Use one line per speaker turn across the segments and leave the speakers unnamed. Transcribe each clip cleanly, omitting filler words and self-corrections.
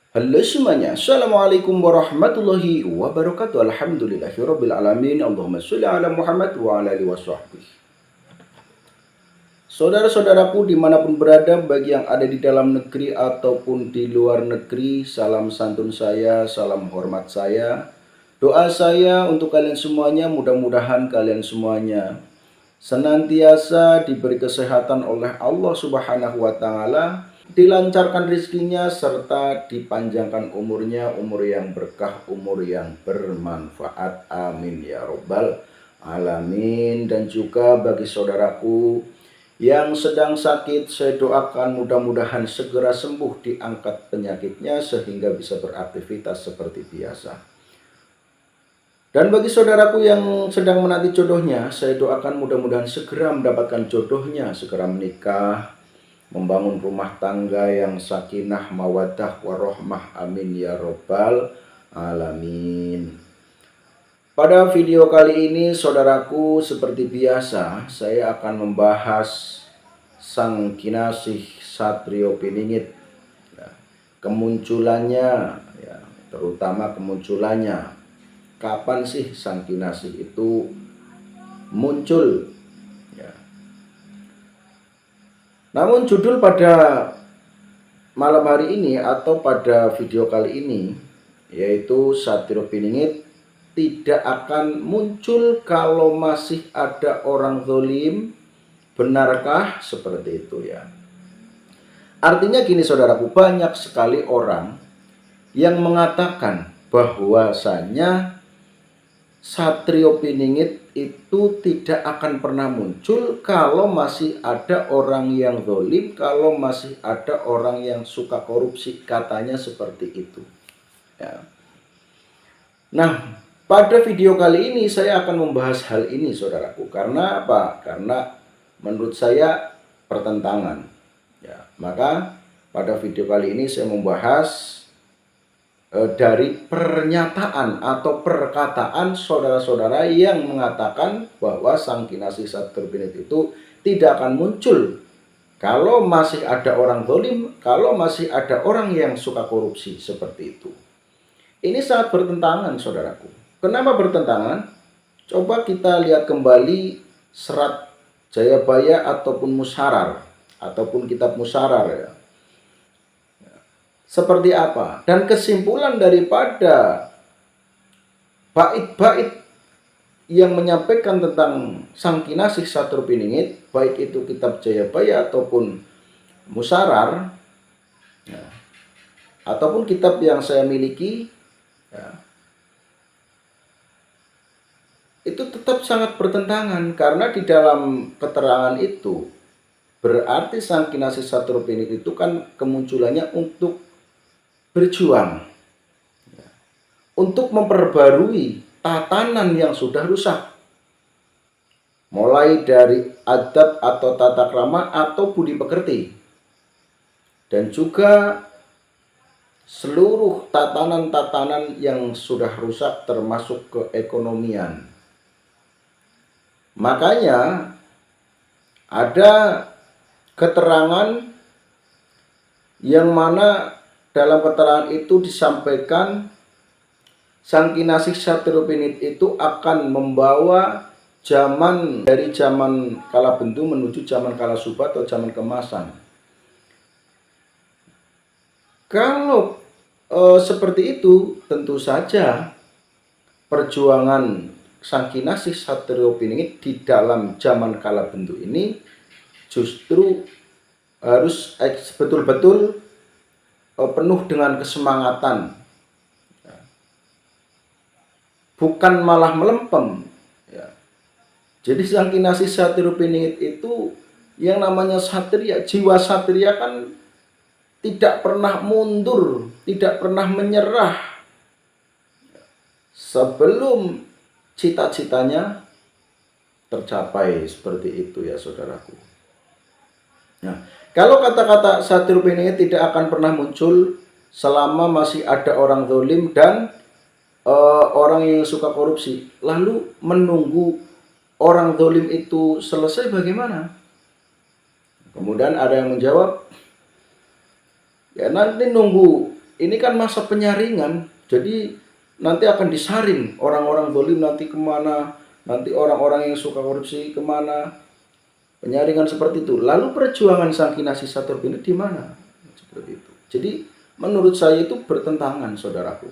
Halo semuanya, Assalamualaikum warahmatullahi wabarakatuh. Alhamdulillahirabbil alamin. Allahumma sholli ala Muhammad wa ala alihi washabbihi. Saudara-saudaraku dimanapun berada, bagi yang ada di dalam negeri ataupun di luar negeri, salam santun saya, salam hormat saya. Doa saya untuk kalian semuanya, mudah-mudahan kalian semuanya senantiasa diberi kesehatan oleh Allah Subhanahu wa taala, dilancarkan rezekinya, serta dipanjangkan umurnya, umur yang berkah, umur yang bermanfaat. Amin ya robbal alamin. Dan juga bagi saudaraku yang sedang sakit, saya doakan mudah-mudahan segera sembuh, diangkat penyakitnya sehingga bisa beraktivitas seperti biasa. Dan bagi saudaraku yang sedang menanti jodohnya, saya doakan mudah-mudahan segera mendapatkan jodohnya, segera menikah, membangun rumah tangga yang sakinah, mawaddah, warohmah. Amin ya robbal alamin. Pada video kali ini saudaraku, seperti biasa saya akan membahas Sang Kinasih Satrio Piningit, ya, kemunculannya, ya, terutama kemunculannya. Kapan sih Sang Kinasih itu muncul? Ya. Namun judul pada malam hari ini atau pada video kali ini yaitu Satrio Piningit tidak akan muncul kalau masih ada orang zalim. Benarkah seperti itu ya? Artinya gini saudaraku, banyak sekali orang yang mengatakan bahwasanya Satrio Piningit itu tidak akan pernah muncul kalau masih ada orang yang zalim, kalau masih ada orang yang suka korupsi, katanya seperti itu ya. Nah, pada video kali ini saya akan membahas hal ini saudaraku. Karena apa? Karena menurut saya pertentangan ya. Maka pada video kali ini saya membahas dari pernyataan atau perkataan saudara-saudara yang mengatakan bahwa Sang Kinasih Satrio Piningit itu tidak akan muncul kalau masih ada orang zalim, kalau masih ada orang yang suka korupsi, seperti itu. Ini sangat bertentangan saudaraku. Kenapa bertentangan? Coba kita lihat kembali serat Jayabaya ataupun Musyarar ataupun kitab Musyarar ya. Seperti apa? Dan kesimpulan daripada bait-bait yang menyampaikan tentang Sang Kinasih Satrio Piningit, baik itu kitab Jayabaya ataupun Musyarar ya, ataupun kitab yang saya miliki ya, itu tetap sangat bertentangan. Karena di dalam keterangan itu berarti Sang Kinasih Satrio Piningit itu kan kemunculannya untuk berjuang ya, untuk memperbarui tatanan yang sudah rusak, mulai dari adab atau tata krama atau budi pekerti, dan juga seluruh tatanan-tatanan yang sudah rusak termasuk keekonomian. Makanya ada keterangan yang mana dalam keterangan itu disampaikan Sang Kinasih Satrio Piningit itu akan membawa zaman dari zaman kala bendu menuju zaman kala subah atau zaman kemasan. Kalau seperti itu, tentu saja perjuangan Sang Kinasih Satrio Piningit di dalam zaman kala bendu ini justru harus betul-betul penuh dengan kesemangatan, bukan malah melempem ya. Jadi Sang Kinasih Satrio Piningit itu yang namanya satria, jiwa satria kan tidak pernah mundur, tidak pernah menyerah sebelum cita-citanya tercapai, seperti itu ya saudaraku. Nah, kalau kata-kata Satrio Piningit tidak akan pernah muncul selama masih ada orang zalim dan orang yang suka korupsi, lalu menunggu orang zalim itu selesai bagaimana? Kemudian ada yang menjawab, ya nanti nunggu ini kan masa penyaringan, jadi nanti akan disaring orang-orang zalim nanti kemana, nanti orang-orang yang suka korupsi kemana, penyaringan seperti itu. Lalu perjuangan sang kinasih Satrio Piningit di mana? Seperti itu. Jadi menurut saya itu bertentangan, saudaraku.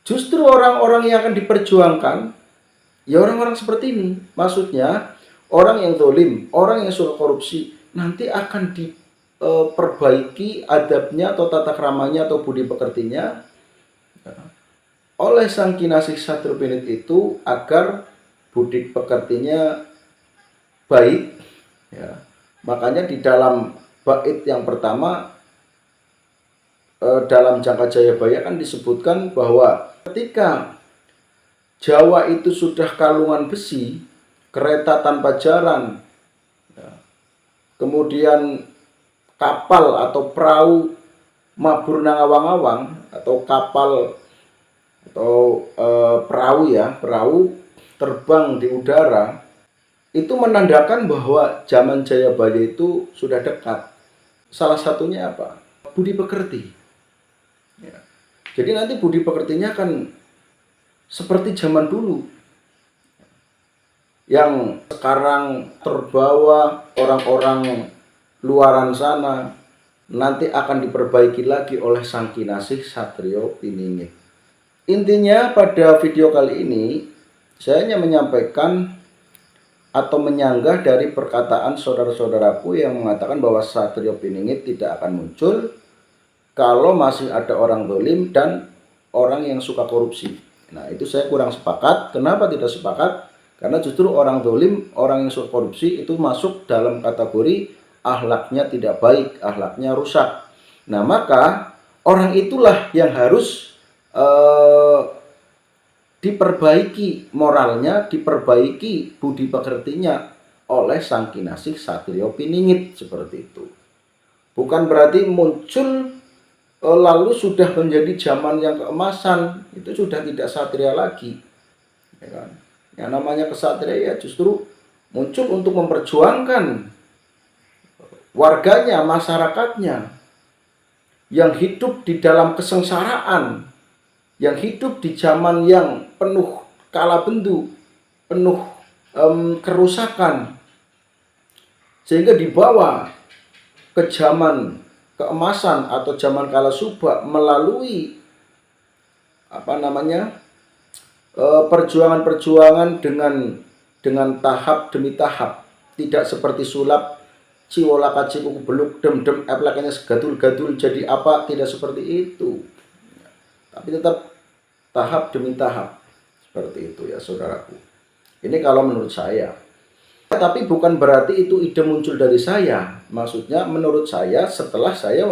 Justru orang-orang yang akan diperjuangkan ya orang-orang seperti ini. Maksudnya orang yang zalim, orang yang suka korupsi nanti akan diperbaiki adabnya atau tata keramanya atau budi pekertinya oleh sang kinasih Satrio Piningit itu agar budi pekertinya baik ya. Makanya di dalam bait yang pertama dalam Jangka Jayabaya kan disebutkan bahwa ketika Jawa itu sudah kalungan besi, kereta tanpa jalan, ya, kemudian kapal atau perahu mabur nang awang-awang, atau kapal atau perahu ya, perahu terbang di udara, itu menandakan bahwa zaman Jayabaya itu sudah dekat. Salah satunya apa? Budi pekerti. Ya. Jadi nanti budi pekertinya akan seperti zaman dulu, yang sekarang terbawa orang-orang luaran sana, nanti akan diperbaiki lagi oleh sang kinasih Satrio Piningit. Intinya pada video kali ini saya hanya menyampaikan atau menyanggah dari perkataan saudara-saudaraku yang mengatakan bahwa Satrio Piningit tidak akan muncul kalau masih ada orang zalim dan orang yang suka korupsi. Nah, itu saya kurang sepakat. Kenapa tidak sepakat? Karena justru orang zalim, orang yang suka korupsi itu masuk dalam kategori akhlaknya tidak baik, akhlaknya rusak. Nah, maka orang itulah yang harus diperbaiki moralnya, diperbaiki budi pekertinya oleh sang kinasih Satrio Piningit, seperti itu. Bukan berarti muncul lalu sudah menjadi zaman yang keemasan, itu sudah tidak satria lagi, ya kan? Yang namanya kesatria ya justru muncul untuk memperjuangkan warganya, masyarakatnya yang hidup di dalam kesengsaraan, yang hidup di zaman yang penuh kala bendu, penuh kerusakan, sehingga dibawa ke zaman keemasan atau zaman kala subak melalui perjuangan-perjuangan dengan tahap demi tahap, tidak seperti sulap ciwola kaciku beluk dem aplakanya segadul-gadul jadi apa, tidak seperti itu, tapi tetap tahap demi tahap, seperti itu ya saudaraku. Ini kalau menurut saya. Tapi bukan berarti itu ide muncul dari saya. Maksudnya menurut saya setelah saya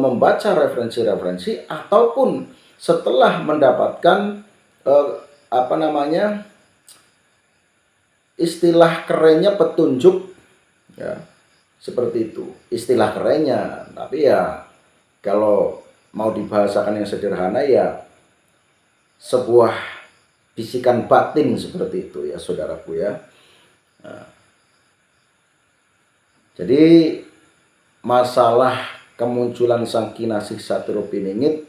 membaca referensi-referensi ataupun setelah mendapatkan istilah kerennya petunjuk ya, seperti itu istilah kerennya. Tapi ya kalau mau dibahasakan yang sederhana ya sebuah bisikan batin, seperti itu ya saudaraku ya. Nah, jadi masalah kemunculan sang kinasih Satrio Piningit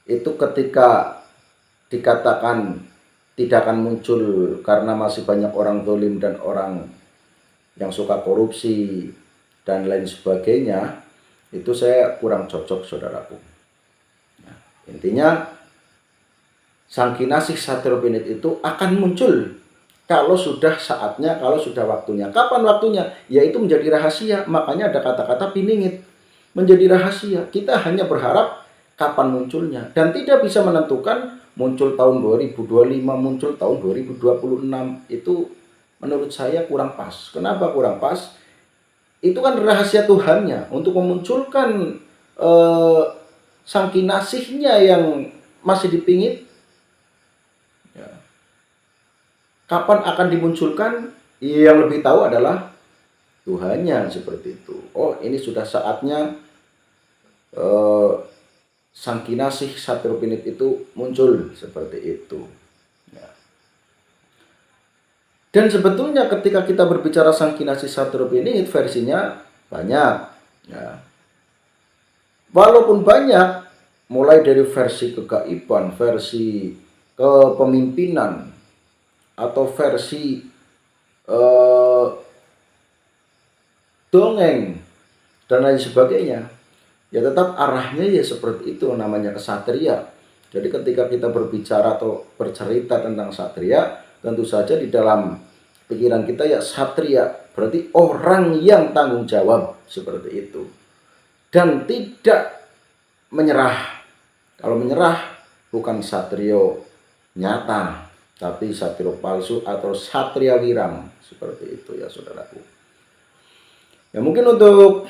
itu ketika dikatakan tidak akan muncul karena masih banyak orang zalim dan orang yang suka korupsi dan lain sebagainya, itu saya kurang cocok saudaraku. Nah, intinya sang kinasih Satrio Piningit itu akan muncul kalau sudah saatnya, kalau sudah waktunya. Kapan waktunya? Yaitu menjadi rahasia. Makanya ada kata-kata Piningit, menjadi rahasia. Kita hanya berharap kapan munculnya dan tidak bisa menentukan muncul tahun 2025, muncul tahun 2026. Itu menurut saya kurang pas. Kenapa kurang pas? Itu kan rahasia Tuhannya untuk memunculkan sang kinasihnya yang masih dipingit. Kapan akan dimunculkan? Yang lebih tahu adalah Tuhannya, seperti itu. Oh, ini sudah saatnya sang kinasih Satrio Piningit itu muncul, seperti itu. Ya. Dan sebetulnya ketika kita berbicara sang kinasih Satrio Piningit versinya banyak. Ya. Walaupun banyak, mulai dari versi kegaiban, versi kepemimpinan, atau versi eh, dongeng dan lain sebagainya, ya tetap arahnya ya seperti itu, namanya kesatria. Jadi ketika kita berbicara atau bercerita tentang satria, tentu saja di dalam pikiran kita ya satria berarti orang yang tanggung jawab, seperti itu, dan tidak menyerah. Kalau menyerah bukan satrio nyata, tapi satrio palsu atau satria wiram, seperti itu ya saudaraku. Ya mungkin untuk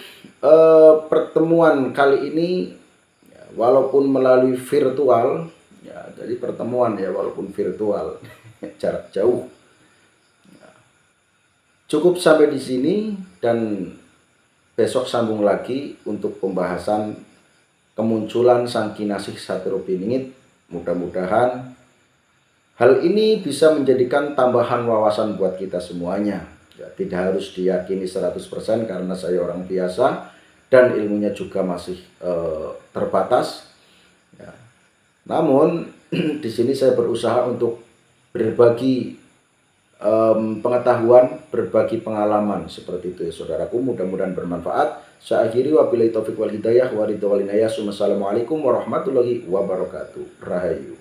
pertemuan kali ini, ya, walaupun melalui virtual, ya jadi pertemuan ya walaupun virtual jarak jauh, cukup sampai di sini, dan besok sambung lagi untuk pembahasan kemunculan sang kinasih Satrio Piningit. Mudah-mudahan hal ini bisa menjadikan tambahan wawasan buat kita semuanya. Ya, tidak harus diyakini 100% karena saya orang biasa dan ilmunya juga masih terbatas. Ya. Namun di sini saya berusaha untuk berbagi pengetahuan, berbagi pengalaman, seperti itu ya saudaraku. Mudah-mudahan bermanfaat. Saya akhiri, wabillahi taufiq wal hidayah, waridho wal inayah. Wassalamualaikum warahmatullahi wabarakatuh. Rahayu.